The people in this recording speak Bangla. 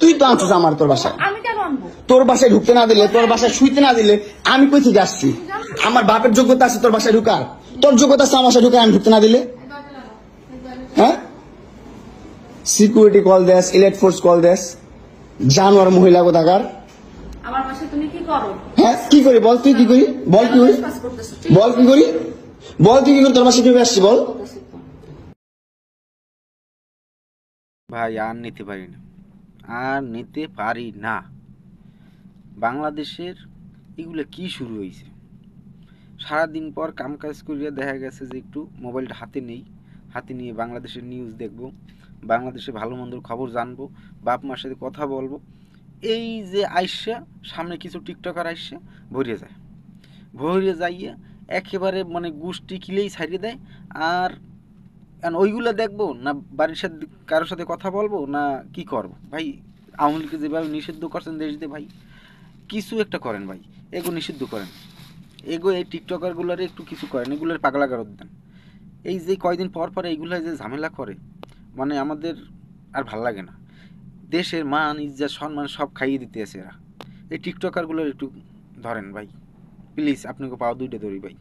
তুই তো আনছিস আমার তোর বাসায়। আমি কেন আনবো? তোর বাসায় ঢুকতে না দিলে, তোর বাসায় শুইতে না দিলে আমি কই থেকে আসছি? আমার বাপের যোগ্যতা আছে তোর বাসায় ঢুকার? তোর যোগ্যতা আছে আমার বাসায় ঢুকার আমি ঢুকতে না দিলে? হ্যাঁ, সিকিউরিটি কল দেস, ইলেট ফোর্স কল দেস, জানোয়ার মহিলা কোথাকার। আমার বাসায় তুমি কি করো? হ্যাঁ, কি করি বল? তুই কি করি বল? কি করি বল? কি করি বল? তুই কি করি? তোর বাসায় কিভাবে আসছি বল? ভাই আর নিতে পারি না, আর নিতে পারি না। বাংলাদেশের এগুলো কি শুরু হয়েছে? সারাদিন পর কামকাজ করিয়া দেখা গেছে যে একটু মোবাইলটা হাতে নেই, হাতে নিয়ে বাংলাদেশের নিউজ দেখব, বাংলাদেশে ভালো মন্দর খবর জানবো, বাপ মার সাথে কথা বলবো। এই যে আইসা সামনে কিছু টিকটকার আইসা ভরিয়ে যায়, ভরিয়ে যাইয়া একেবারে মানে গোষ্ঠী কিলেই ছাড়িয়ে দেয়। আর ওইগুলো দেখবো না বাড়ির সাথে কারোর সাথে কথা বলবো না কি করব? ভাই আওয়ামী লীগকে যেভাবে নিষিদ্ধ করছেন দেশ দিয়ে, ভাই কিছু একটা করেন ভাই, এগো নিষিদ্ধ করেন, এগো এই টিকটকারগুলোর একটু কিছু করেন, এগুলোর পাগলা গারদ দেন। এই যে কয়দিন পর পর এইগুলো যে ঝামেলা করে, মানে আমাদের আর ভাল লাগে না। দেশের মান ইজ্জত সম্মান সব খাইয়ে দিতেছে এরা। এই টিকটকারগুলোর একটু ধরেন ভাই, প্লিজ আপনাকে পাওয়া দুইটা ধরি ভাই।